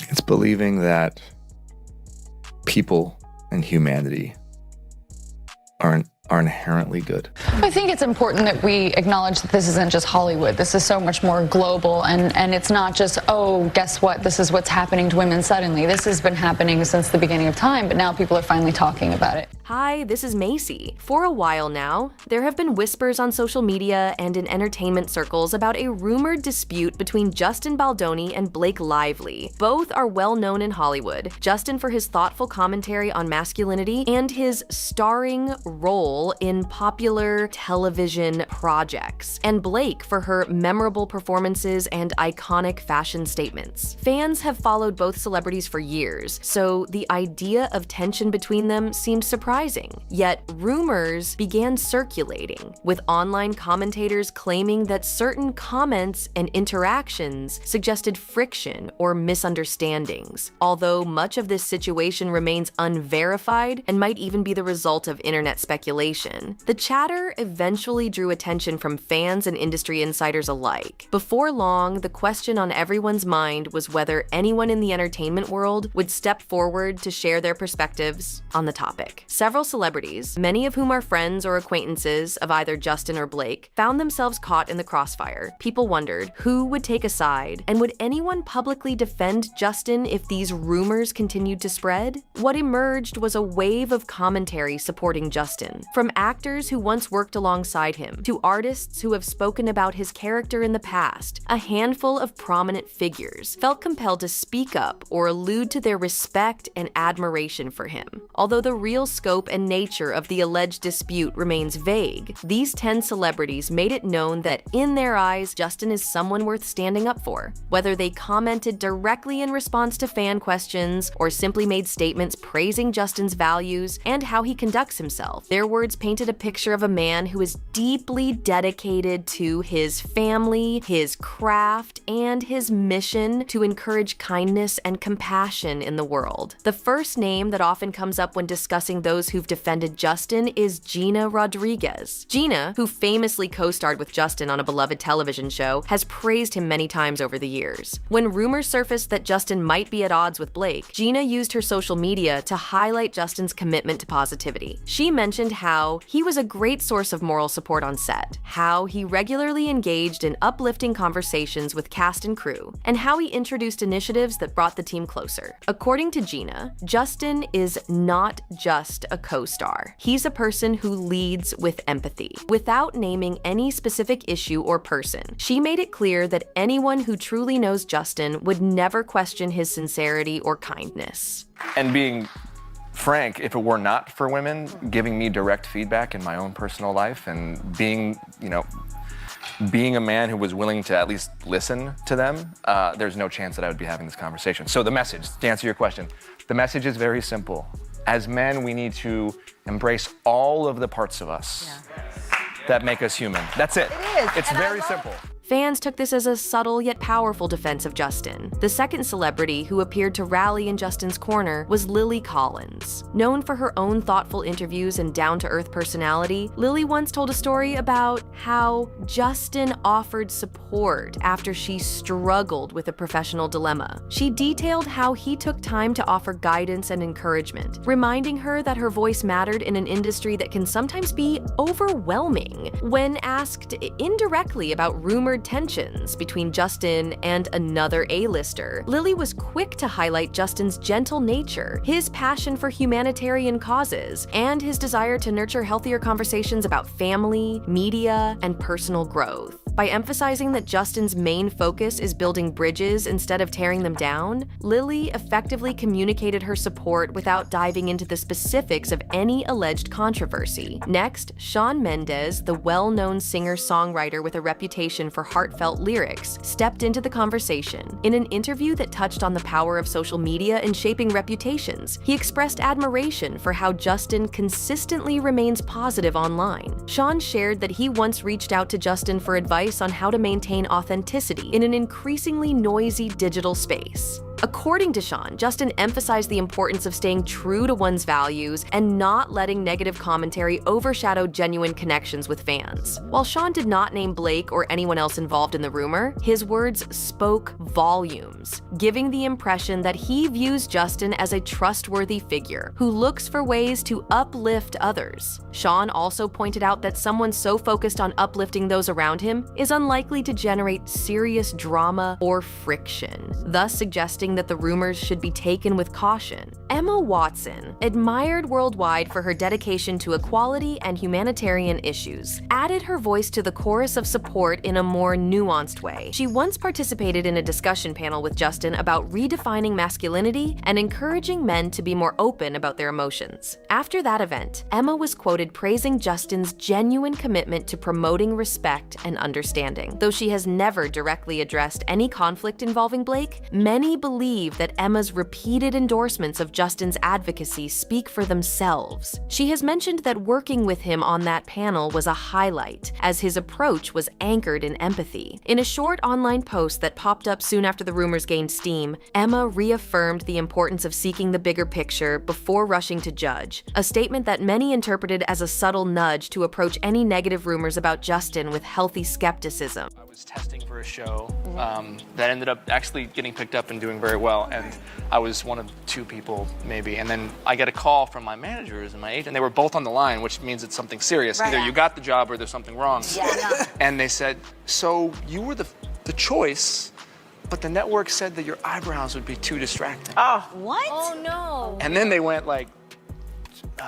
It's believing that people and humanity are inherently good. I think it's important that we acknowledge that this isn't just Hollywood. This is so much more global, and it's not just, oh, guess what, this is what's happening to women suddenly. This has been happening since the beginning of time, but now people are finally talking about it. Hi, this is Macy. For a while now, there have been whispers on social media and in entertainment circles about a rumored dispute between Justin Baldoni and Blake Lively. Both are well known in Hollywood. Justin for his thoughtful commentary on masculinity and his starring role in popular television projects, and Blake for her memorable performances and iconic fashion statements. Fans have followed both celebrities for years, so the idea of tension between them seemed surprising. Yet rumors began circulating, with online commentators claiming that certain comments and interactions suggested friction or misunderstandings, although much of this situation remains unverified and might even be the result of internet speculation. The chatter eventually drew attention from fans and industry insiders alike. Before long, the question on everyone's mind was whether anyone in the entertainment world would step forward to share their perspectives on the topic. Several celebrities, many of whom are friends or acquaintances of either Justin or Blake, found themselves caught in the crossfire. People wondered who would take a side, and would anyone publicly defend Justin if these rumors continued to spread? What emerged was a wave of commentary supporting Justin, from actors who once worked alongside him to artists who have spoken about his character in the past. A handful of prominent figures felt compelled to speak up or allude to their respect and admiration for him. Although the real scope and nature of the alleged dispute remains vague, these 10 celebrities made it known that in their eyes, Justin is someone worth standing up for. Whether they commented directly in response to fan questions or simply made statements praising Justin's values and how he conducts himself, their words painted a picture of a man who is deeply dedicated to his family, his craft, and his mission to encourage kindness and compassion in the world. The first name that often comes up when discussing those who've defended Justin is Gina Rodriguez. Gina, who famously co-starred with Justin on a beloved television show, has praised him many times over the years. When rumors surfaced that Justin might be at odds with Blake, Gina used her social media to highlight Justin's commitment to positivity. She mentioned how he was a great source of moral support on set, how he regularly engaged in uplifting conversations with cast and crew, and how he introduced initiatives that brought the team closer. According to Gina, Justin is not just a co-star. He's a person who leads with empathy. Without naming any specific issue or person, she made it clear that anyone who truly knows Justin would never question his sincerity or kindness. And being frank, if it were not for women giving me direct feedback in my own personal life and being a man who was willing to at least listen to them, there's no chance that I would be having this conversation. So the message, to answer your question, the message is very simple. As men, we need to embrace all of the parts of us that make us human. That's it. It is. It's very simple. Fans took this as a subtle yet powerful defense of Justin. The second celebrity who appeared to rally in Justin's corner was Lily Collins. Known for her own thoughtful interviews and down-to-earth personality, Lily once told a story about how Justin offered support after she struggled with a professional dilemma. She detailed how he took time to offer guidance and encouragement, reminding her that her voice mattered in an industry that can sometimes be overwhelming. When asked indirectly about rumored tensions between Justin and another A-lister, Lily was quick to highlight Justin's gentle nature, his passion for humanitarian causes, and his desire to nurture healthier conversations about family, media, and personal growth. By emphasizing that Justin's main focus is building bridges instead of tearing them down, Lily effectively communicated her support without diving into the specifics of any alleged controversy. Next, Shawn Mendes, the well-known singer-songwriter with a reputation for heartfelt lyrics, stepped into the conversation. In an interview that touched on the power of social media in shaping reputations, he expressed admiration for how Justin consistently remains positive online. Shawn shared that he once reached out to Justin for advice on how to maintain authenticity in an increasingly noisy digital space. According to Sean, Justin emphasized the importance of staying true to one's values and not letting negative commentary overshadow genuine connections with fans. While Sean did not name Blake or anyone else involved in the rumor, his words spoke volumes, giving the impression that he views Justin as a trustworthy figure who looks for ways to uplift others. Sean also pointed out that someone so focused on uplifting those around him is unlikely to generate serious drama or friction, thus suggesting that the rumors should be taken with caution. Emma Watson, admired worldwide for her dedication to equality and humanitarian issues, added her voice to the chorus of support in a more nuanced way. She once participated in a discussion panel with Justin about redefining masculinity and encouraging men to be more open about their emotions. After that event, Emma was quoted praising Justin's genuine commitment to promoting respect and understanding. Though she has never directly addressed any conflict involving Blake, many believe that Emma's repeated endorsements of Justin's advocacy speak for themselves. She has mentioned that working with him on that panel was a highlight, as his approach was anchored in empathy. In a short online post that popped up soon after the rumors gained steam, Emma reaffirmed the importance of seeking the bigger picture before rushing to judge, a statement that many interpreted as a subtle nudge to approach any negative rumors about Justin with healthy skepticism. I was testing for a show that ended up actually getting picked up and doing very well, and I was one of 2 people maybe, and then I get a call from my managers and my agent. They were both on the line, which means it's something serious. Right. Either you got the job or there's something wrong. Yeah. And they said, so you were the choice, but the network said that your eyebrows would be too distracting. Oh, what? Oh no. And then they went like,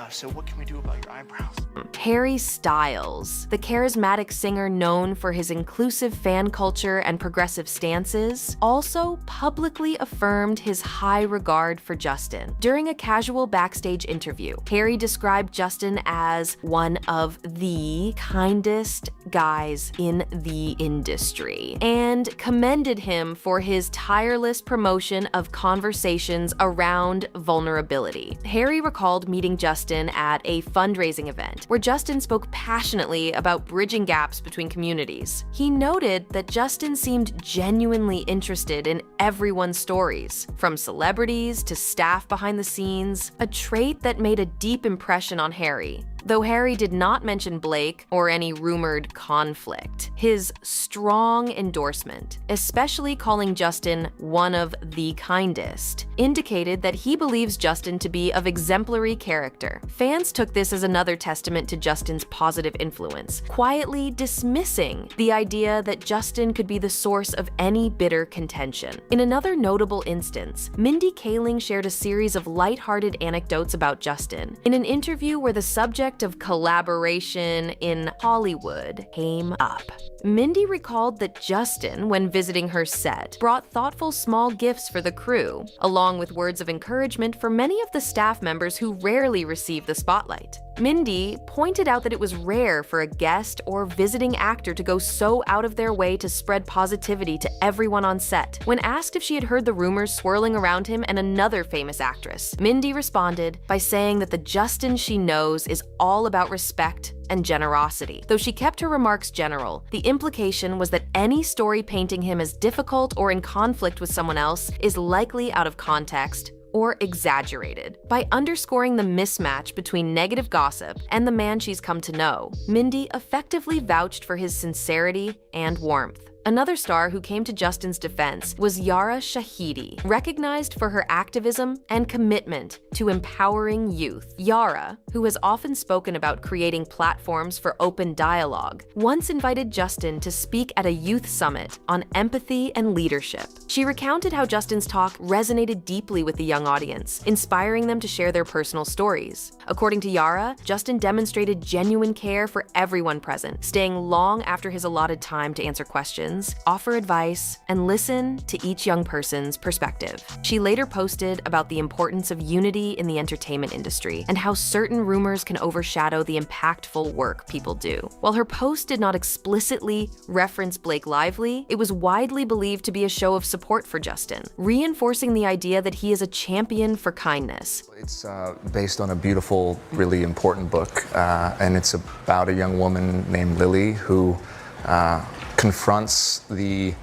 so what can we do about your eyebrows? Harry Styles, the charismatic singer known for his inclusive fan culture and progressive stances, also publicly affirmed his high regard for Justin. During a casual backstage interview, Harry described Justin as one of the kindest guys in the industry and commended him for his tireless promotion of conversations around vulnerability. Harry recalled meeting Justin at a fundraising event where Justin spoke passionately about bridging gaps between communities. He noted that Justin seemed genuinely interested in everyone's stories, from celebrities to staff behind the scenes, a trait that made a deep impression on Harry. Though Harry did not mention Blake or any rumored conflict, his strong endorsement, especially calling Justin one of the kindest, indicated that he believes Justin to be of exemplary character. Fans took this as another testament to Justin's positive influence, quietly dismissing the idea that Justin could be the source of any bitter contention. In another notable instance, Mindy Kaling shared a series of lighthearted anecdotes about Justin in an interview where the subject of collaboration in Hollywood came up. Mindy recalled that Justin, when visiting her set, brought thoughtful small gifts for the crew, along with words of encouragement for many of the staff members who rarely receive the spotlight. Mindy pointed out that it was rare for a guest or visiting actor to go so out of their way to spread positivity to everyone on set. When asked if she had heard the rumors swirling around him and another famous actress, Mindy responded by saying that the Justin she knows is all about respect and generosity. Though she kept her remarks general, the implication was that any story painting him as difficult or in conflict with someone else is likely out of context or exaggerated. By underscoring the mismatch between negative gossip and the man she's come to know, Mindy effectively vouched for his sincerity and warmth. Another star who came to Justin's defense was Yara Shahidi, recognized for her activism and commitment to empowering youth. Yara, who has often spoken about creating platforms for open dialogue, once invited Justin to speak at a youth summit on empathy and leadership. She recounted how Justin's talk resonated deeply with the young audience, inspiring them to share their personal stories. According to Yara, Justin demonstrated genuine care for everyone present, staying long after his allotted time to answer questions, offer advice, and listen to each young person's perspective. She later posted about the importance of unity in the entertainment industry and how certain rumors can overshadow the impactful work people do. While her post did not explicitly reference Blake Lively, it was widely believed to be a show of support for Justin, reinforcing the idea that he is a champion for kindness. It's based on a beautiful, really important book, and it's about a young woman named Lily who confronts the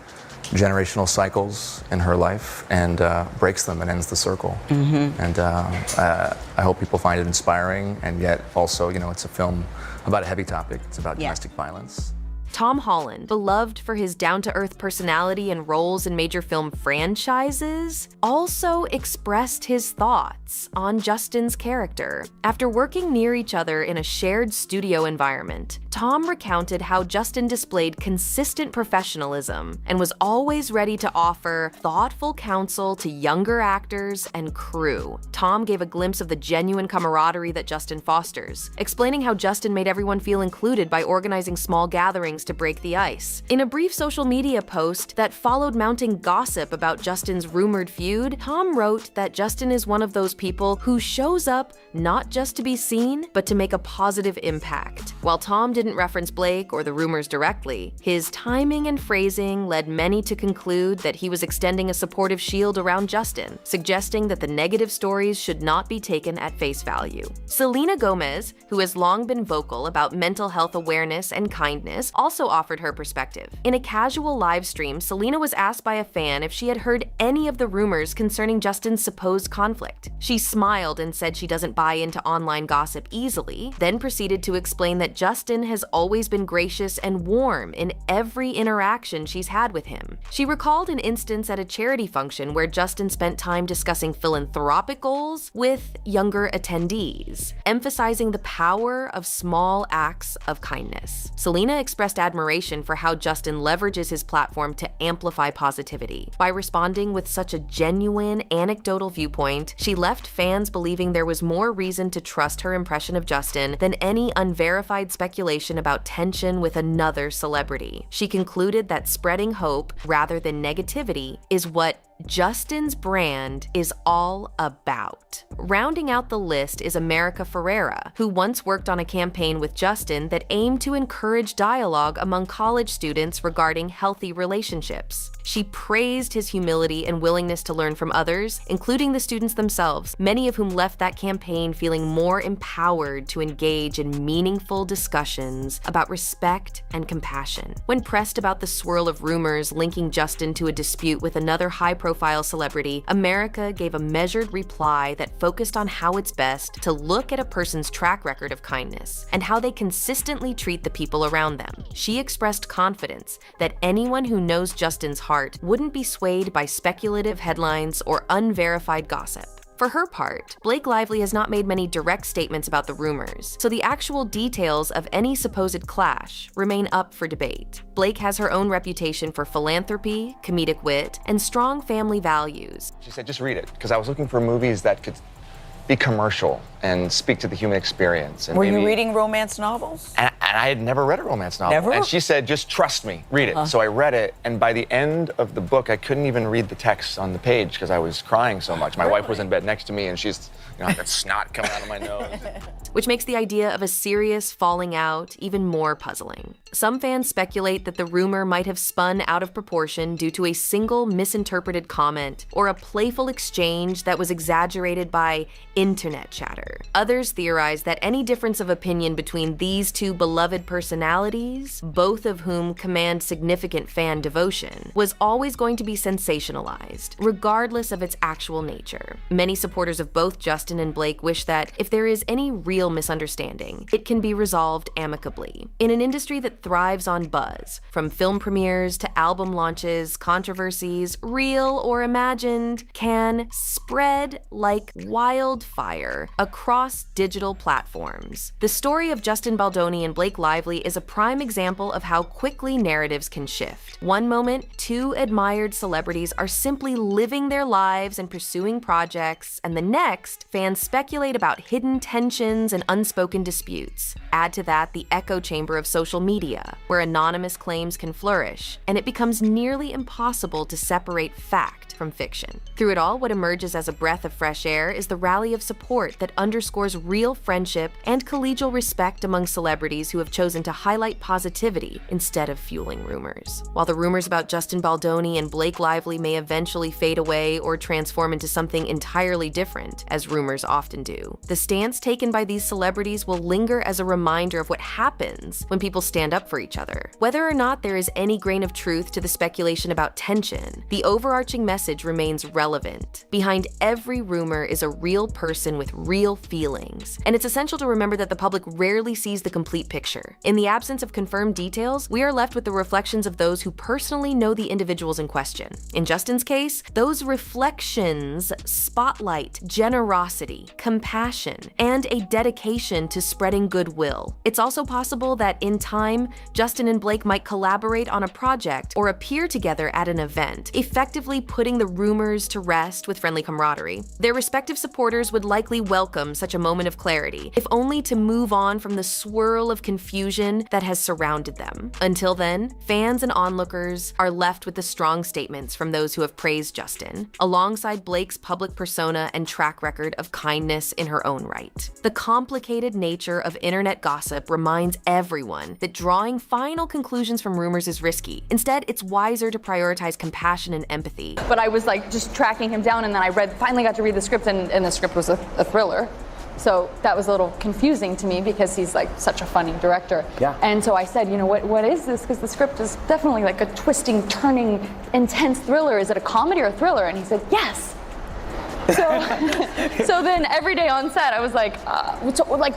generational cycles in her life and breaks them and ends the circle. And I hope people find it inspiring, and yet also, it's a film about a heavy topic. It's about domestic violence. Tom Holland, beloved for his down-to-earth personality and roles in major film franchises, also expressed his thoughts on Justin's character. After working near each other in a shared studio environment, Tom recounted how Justin displayed consistent professionalism and was always ready to offer thoughtful counsel to younger actors and crew. Tom gave a glimpse of the genuine camaraderie that Justin fosters, explaining how Justin made everyone feel included by organizing small gatherings to break the ice. In a brief social media post that followed mounting gossip about Justin's rumored feud, Tom wrote that Justin is one of those people who shows up not just to be seen, but to make a positive impact. While Tom didn't reference Blake or the rumors directly, his timing and phrasing led many to conclude that he was extending a supportive shield around Justin, suggesting that the negative stories should not be taken at face value. Selena Gomez, who has long been vocal about mental health awareness and kindness, also offered her perspective. In a casual live stream, Selena was asked by a fan if she had heard any of the rumors concerning Justin's supposed conflict. She smiled and said she doesn't buy into online gossip easily, then proceeded to explain that Justin has always been gracious and warm in every interaction she's had with him. She recalled an instance at a charity function where Justin spent time discussing philanthropic goals with younger attendees, emphasizing the power of small acts of kindness. Selena expressed admiration for how Justin leverages his platform to amplify positivity. By responding with such a genuine, anecdotal viewpoint, she left fans believing there was more reason to trust her impression of Justin than any unverified speculation about tension with another celebrity. She concluded that spreading hope rather than negativity is what Justin's brand is all about. Rounding out the list is America Ferrera, who once worked on a campaign with Justin that aimed to encourage dialogue among college students regarding healthy relationships. She praised his humility and willingness to learn from others, including the students themselves, many of whom left that campaign feeling more empowered to engage in meaningful discussions about respect and compassion. When pressed about the swirl of rumors linking Justin to a dispute with another high-profile celebrity, America gave a measured reply that focused on how it's best to look at a person's track record of kindness and how they consistently treat the people around them. She expressed confidence that anyone who knows Justin's heart wouldn't be swayed by speculative headlines or unverified gossip. For her part, Blake Lively has not made many direct statements about the rumors, so the actual details of any supposed clash remain up for debate. Blake has her own reputation for philanthropy, comedic wit, and strong family values. She said, just read it, because I was looking for movies that could be commercial and speak to the human experience. And were you reading romance novels? And I had never read a romance novel. Never? And she said, just trust me, read it. So I read it, and by the end of the book, I couldn't even read the text on the page because I was crying so much. My wife was in bed next to me, and she's, I got snot coming out of my nose. Which makes the idea of a serious falling out even more puzzling. Some fans speculate that the rumor might have spun out of proportion due to a single misinterpreted comment or a playful exchange that was exaggerated by internet chatter. Others theorize that any difference of opinion between these two beloved personalities, both of whom command significant fan devotion, was always going to be sensationalized, regardless of its actual nature. Many supporters of both Justin and Blake wish that if there is any real misunderstanding, it can be resolved amicably. In an industry that thrives on buzz, from film premieres to album launches, controversies, real or imagined, can spread like wildfire across digital platforms. The story of Justin Baldoni and Blake Lively is a prime example of how quickly narratives can shift. One moment, two admired celebrities are simply living their lives and pursuing projects, and the next, fans speculate about hidden tensions and unspoken disputes. Add to that the echo chamber of social media, where anonymous claims can flourish, and it becomes nearly impossible to separate fact from fiction. Through it all, what emerges as a breath of fresh air is the rally of support that underscores real friendship and collegial respect among celebrities who have chosen to highlight positivity instead of fueling rumors. While the rumors about Justin Baldoni and Blake Lively may eventually fade away or transform into something entirely different, as rumors often do, the stance taken by these celebrities will linger as a reminder of what happens when people stand up for each other. Whether or not there is any grain of truth to the speculation about tension, the overarching message remains relevant. Behind every rumor is a real person with real feelings, and it's essential to remember that the public rarely sees the complete picture. In the absence of confirmed details, we are left with the reflections of those who personally know the individuals in question. In Justin's case, those reflections spotlight generosity, compassion, and a dedication to spreading goodwill. It's also possible that in time, Justin and Blake might collaborate on a project or appear together at an event, effectively putting the rumors to rest with friendly camaraderie. Their respective supporters would likely welcome such a moment of clarity, if only to move on from the swirl of confusion that has surrounded them. Until then, fans and onlookers are left with the strong statements from those who have praised Justin, alongside Blake's public persona and track record of kindness in her own right. The complicated nature of internet gossip reminds everyone that drawing final conclusions from rumors is risky. Instead, it's wiser to prioritize compassion and empathy. But I was like just tracking him down, and then I finally got to read the script, and the script was a thriller. So that was a little confusing to me because he's like such a funny director. Yeah. And so I said, what is this? Because the script is definitely like a twisting, turning, intense thriller. Is it a comedy or a thriller? And he said, yes. So then every day on set, I was like,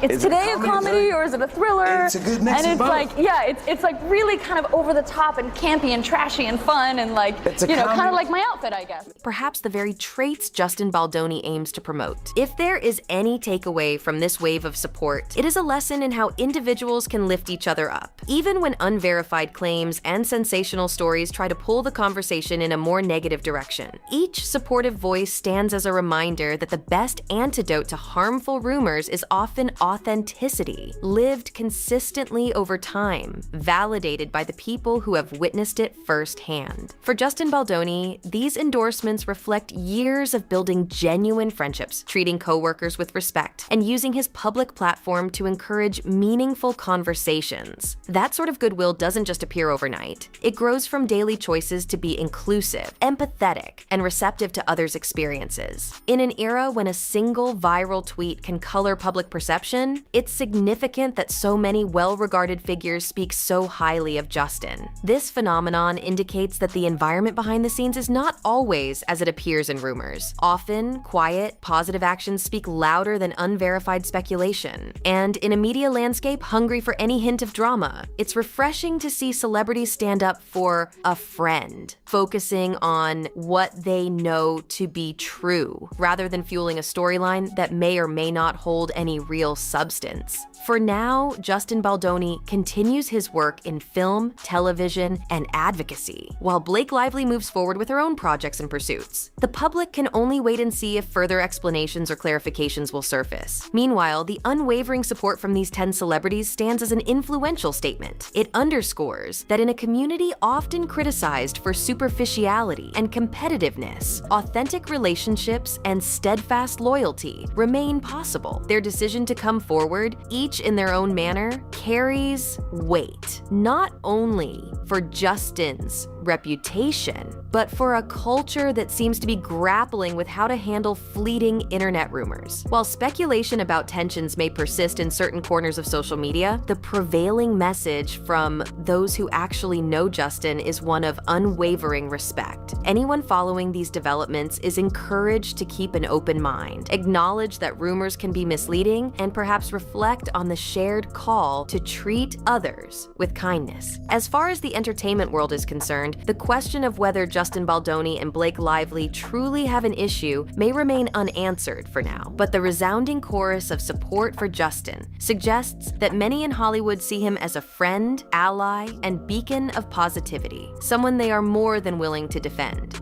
is today a comedy or is it a thriller? It's a good mix and of it's both. like, yeah, it's like really kind of over the top and campy and trashy and fun and like, kind of like my outfit, I guess. Perhaps the very traits Justin Baldoni aims to promote. If there is any takeaway from this wave of support, it is a lesson in how individuals can lift each other up. Even when unverified claims and sensational stories try to pull the conversation in a more negative direction, each supportive voice stands as a reminder that the best antidote to harmful rumors is often authenticity, lived consistently over time, validated by the people who have witnessed it firsthand. For Justin Baldoni, these endorsements reflect years of building genuine friendships, treating coworkers with respect, and using his public platform to encourage meaningful conversations. That sort of goodwill doesn't just appear overnight. It grows from daily choices to be inclusive, empathetic, and receptive to others' experiences. In an era when a single viral tweet can color public perception, it's significant that so many well-regarded figures speak so highly of Justin. This phenomenon indicates that the environment behind the scenes is not always as it appears in rumors. Often, quiet, positive actions speak louder than unverified speculation. And in a media landscape hungry for any hint of drama, it's refreshing to see celebrities stand up for a friend, focusing on what they know to be true, rather than fueling a storyline that may or may not hold any real substance. For now, Justin Baldoni continues his work in film, television, and advocacy, while Blake Lively moves forward with her own projects and pursuits. The public can only wait and see if further explanations or clarifications will surface. Meanwhile, the unwavering support from these 10 celebrities stands as an influential statement. It underscores that in a community often criticized for superficiality and competitiveness, authentic relationships and steadfast loyalty remain possible. Their decision to come forward, each in their own manner, carries weight, not only for Justin's reputation, but for a culture that seems to be grappling with how to handle fleeting internet rumors. While speculation about tensions may persist in certain corners of social media, the prevailing message from those who actually know Justin is one of unwavering respect. Anyone following these developments is encouraged to keep an open mind, acknowledge that rumors can be misleading, and perhaps reflect on the shared call to treat others with kindness. As far as the entertainment world is concerned, the question of whether Justin Baldoni and Blake Lively truly have an issue may remain unanswered for now, but the resounding chorus of support for Justin suggests that many in Hollywood see him as a friend, ally, and beacon of positivity, someone they are more than willing to defend.